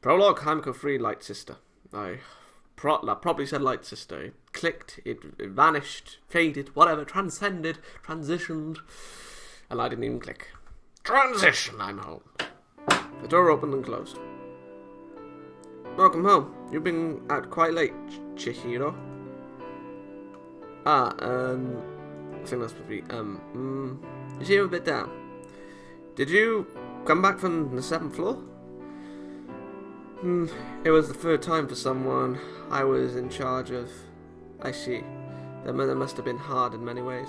Prologue, Hanako free, Light Sister. I probably said Light Sister. It clicked, it vanished, faded, whatever, transcended, transitioned, and I didn't even click. Transition, I'm home. The door opened and closed. Welcome home. You've been out quite late, Chihiro. I think that's supposed to be, you seem a bit down. Did you come back from the 7th floor? It was the 3rd time for someone I was in charge of. I see. That must have been hard in many ways.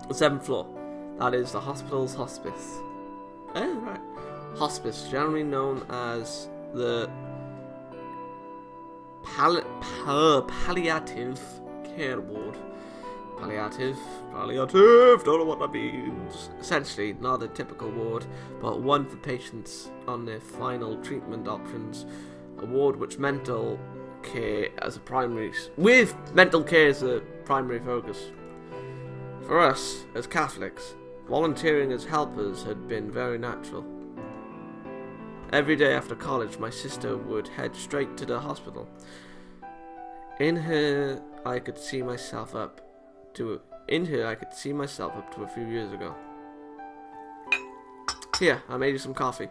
The 7th floor. That is the hospital's hospice. Oh, right. Hospice, generally known as the palliative care ward. Palliative, don't know what that means. Essentially, not a typical ward, but one for patients on their final treatment options. A ward with mental care as a primary focus. For us, as Catholics, volunteering as helpers had been very natural. Every day after college, my sister would head straight to the hospital. In her, I could see myself up to a few years ago. Here, I made you some coffee.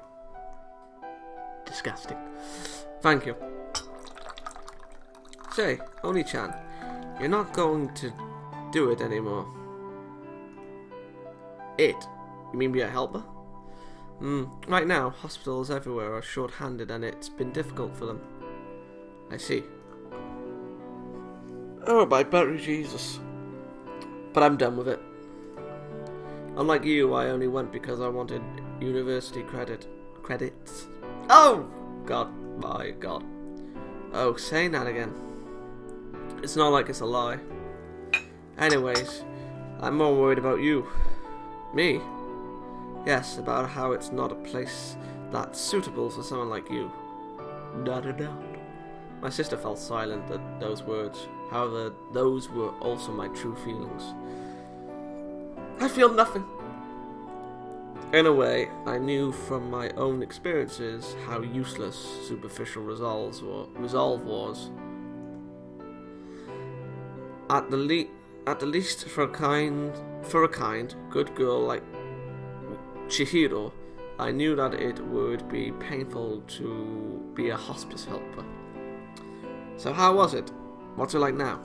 Disgusting. Thank you. Say, Oni-chan, you're not going to do it anymore. It? You mean be a helper? Right now, hospitals everywhere are short-handed and it's been difficult for them. I see. Oh, my battery Jesus. But I'm done with it. Unlike you, I only went because I wanted university credits. Oh! God, my God. Oh, saying that again. It's not like it's a lie. Anyways, I'm more worried about you. Me? Yes, about how it's not a place that's suitable for someone like you. Da-da-da. My sister fell silent at those words. However, those were also my true feelings. I feel nothing. In a way, I knew from my own experiences how useless superficial resolve was. At the least, for a kind, good girl like Chihiro, I knew that it would be painful to be a hospice helper. So how was it? What's it like now?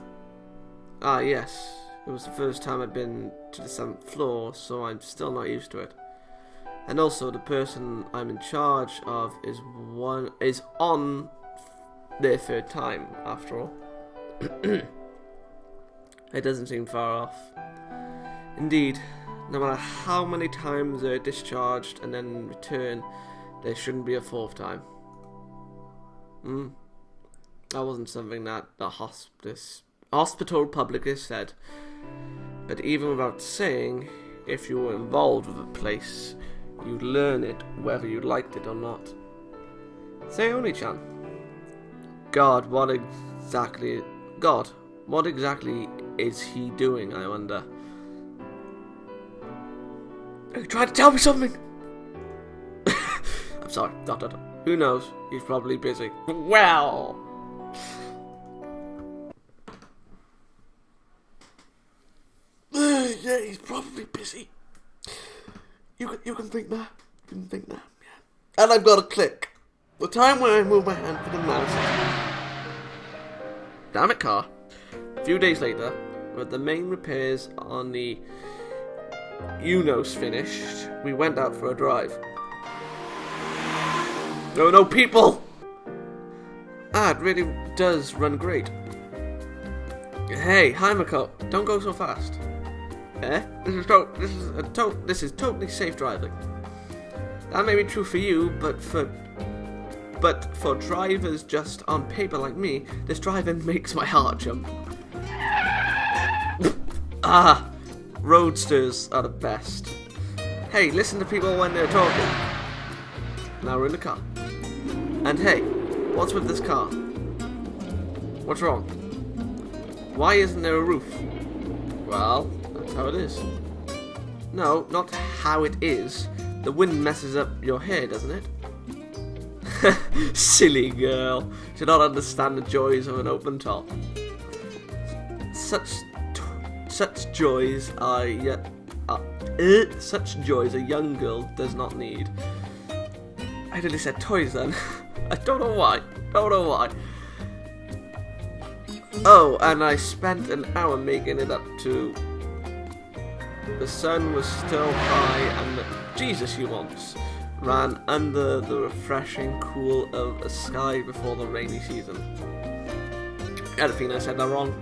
Ah, yes. It was the first time I'd been to the 7th floor, so I'm still not used to it. And also, the person I'm in charge of is on their 3rd time, after all. It doesn't seem far off. Indeed, no matter how many times they're discharged and then return, there shouldn't be a 4th time. That wasn't something that the hospital publicly said. But even without saying, if you were involved with a place, you'd learn it whether you liked it or not. Say Oni-chan. God, what exactly is he doing, I wonder? Are you trying to tell me something? I'm sorry. Who knows? He's probably busy. Well. Yeah, he's probably busy. You can think that. Yeah. And I've got to click. The time when I move my hand for the mouse. Damn it, car. A few days later, with the main repairs on the Unos finished, we went out for a drive. No people! It really does run great. Hey, Hanako, don't go so fast. This is totally safe driving. That may be true for you, but for drivers just on paper like me, this driving makes my heart jump. Roadsters are the best. Hey, listen to people when they're talking. Now we're in the car. And hey, what's with this car? What's wrong? Why isn't there a roof? Well, that's how it is. No, not how it is. The wind messes up your hair, doesn't it? Silly girl. Should not understand the joys of an open top. Such joys such joys a young girl does not need. I nearly said toys then. I don't know why. Oh, and I spent an hour making it up to. The sun was still high, and Jesus, you once ran under the refreshing cool of a sky before the rainy season. I had a feeling I said that wrong.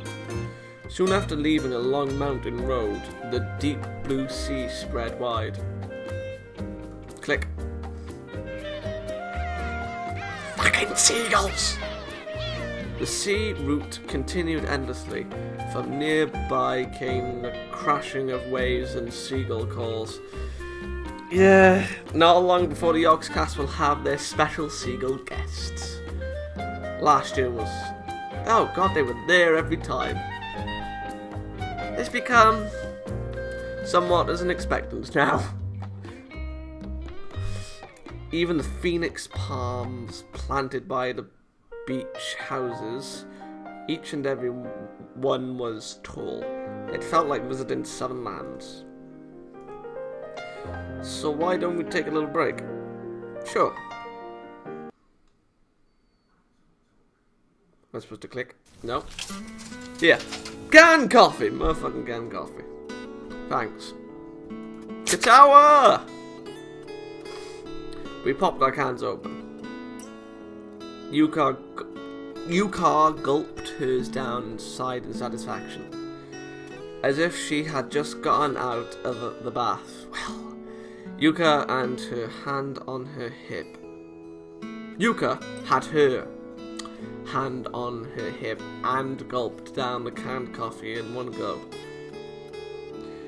Soon after leaving a long mountain road, the deep blue sea spread wide. Click. Fucking seagulls! The sea route continued endlessly. From nearby came the crashing of waves and seagull calls. Yeah, not long before the York's cast will have their special seagull guests. Last year was... Oh god, they were there every time. It's become somewhat as an expectant now. Even the phoenix palms planted by the beach houses, each and every one was tall. It felt like visiting southern lands. So why don't we take a little break? Sure. Am I supposed to click? No. Yeah. Canned coffee! Motherfucking canned coffee. Thanks. Katawa! We popped our cans open. Yuka gulped hers down and sighed in satisfaction, as if she had just gotten out of the bath. Well, Yuka and her hand on her hip. Yuka had her hand on her hip and gulped down the canned coffee in one go.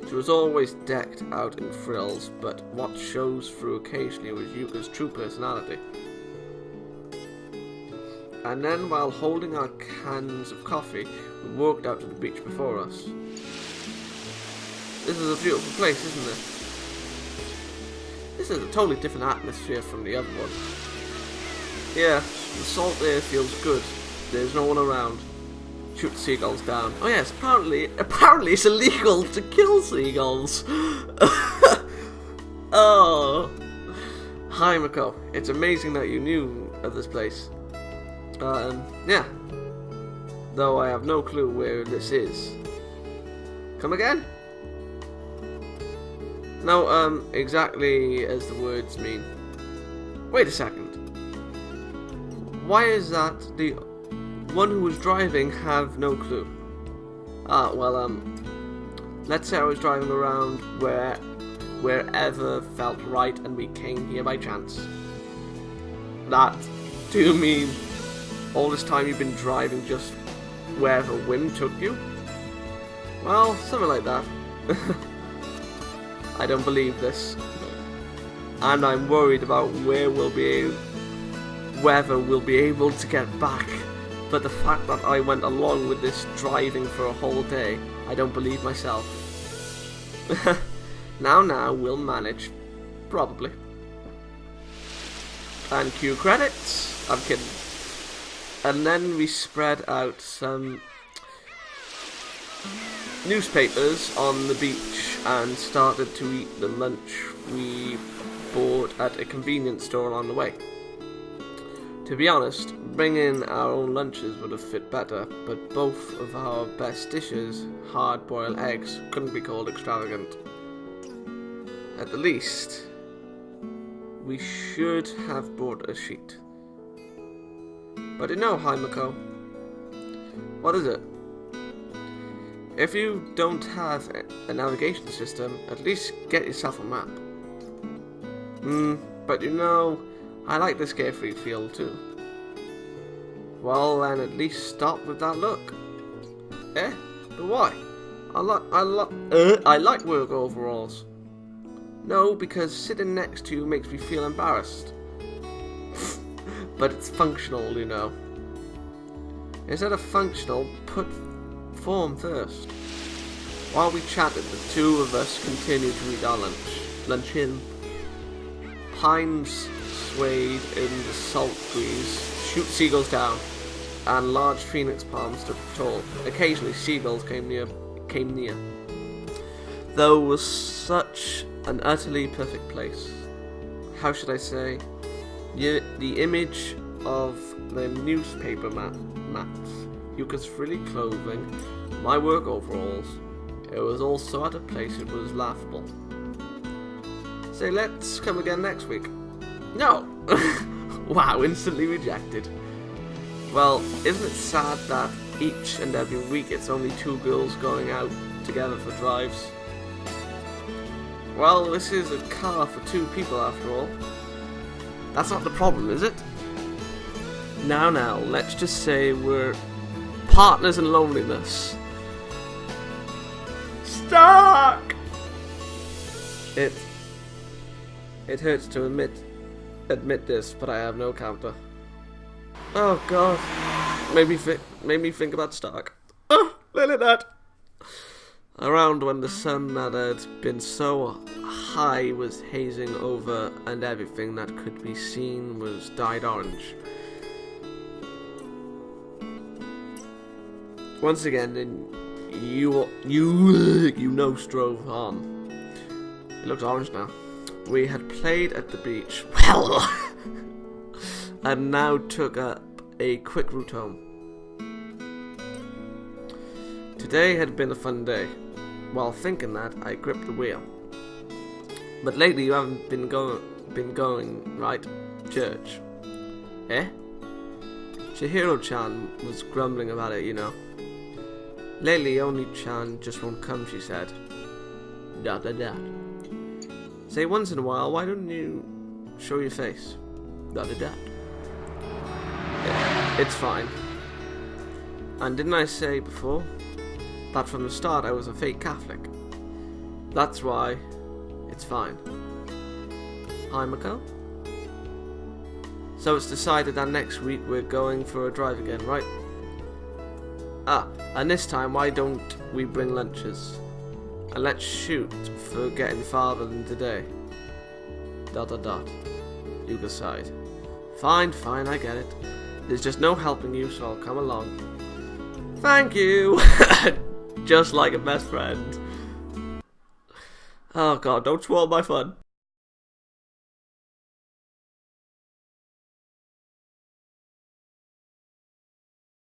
She was always decked out in frills, but what shows through occasionally was Yuka's true personality. And then, while holding our cans of coffee, we walked out to the beach before us. This is a beautiful place, isn't it? This is a totally different atmosphere from the other one. Yeah, the salt air feels good. There's no one around. Shoot the seagulls down. Oh yes, apparently it's illegal to kill seagulls. Oh. Hi, Hanako. It's amazing that you knew of this place. Yeah. Though I have no clue where this is. Come again? No, exactly as the words mean. Wait a second. Why is that the one who was driving have no clue? Let's say I was driving around wherever felt right and we came here by chance. That, do you mean all this time you've been driving just wherever whim took you? Well, something like that. I don't believe this. And I'm worried about whether we'll be able to get back. But the fact that I went along with this driving for a whole day, I don't believe myself. Now, we'll manage. Probably. And cue credits. I'm kidding. And then we spread out some newspapers on the beach and started to eat the lunch we bought at a convenience store along the way. To be honest, bringing our own lunches would have fit better, but both of our best dishes, hard-boiled eggs, couldn't be called extravagant. At the least, we should have bought a sheet. But you know, Hanako, what is it? If you don't have a navigation system, at least get yourself a map. But you know, I like this carefree feel too. Well, then at least stop with that look. Eh? But why? I like work overalls. No, because sitting next to you makes me feel embarrassed. But it's functional, you know. Instead of functional, put form first. While we chatted, the two of us continued to eat our luncheon. Pines swayed in the salt breeze, shoot seagulls down, and large phoenix palms stood tall. Occasionally seagulls came near. Though it was such an utterly perfect place. How should I say? The image of the newspaper mats, Yuka's frilly clothing, my work overalls, it was all so out of place it was laughable. Say, let's come again next week. No! Wow, instantly rejected. Well, isn't it sad that each and every week it's only 2 girls going out together for drives? Well, this is a car for 2 people after all. That's not the problem, is it? Now, let's just say we're partners in loneliness. Stuck! It hurts to admit this, but I have no counter. Oh god. Made me think about Stark. Oh, Liliy. Around when the sun that had been so high was hazing over and everything that could be seen was dyed orange. Once again, you strove on. It looks orange now. We had played at the beach, well, and now took up a quick route home. Today had been a fun day. While thinking that, I gripped the wheel. But lately you haven't been going, right? Church. Eh? Chihiro-chan was grumbling about it, you know. Lately Oni-chan just won't come, she said. Say once in a while, why don't you show your face? Yeah, it's fine. And didn't I say before that from the start I was a fake Catholic? That's why it's fine. Hi, Mako. So it's decided that next week we're going for a drive again, right? Ah, and this time why don't we bring lunches? And let's shoot for getting farther than today. ... Yuka sighed. Fine, I get it. There's just no helping you, so I'll come along. Thank you! Just like a best friend. Oh god, don't spoil my fun.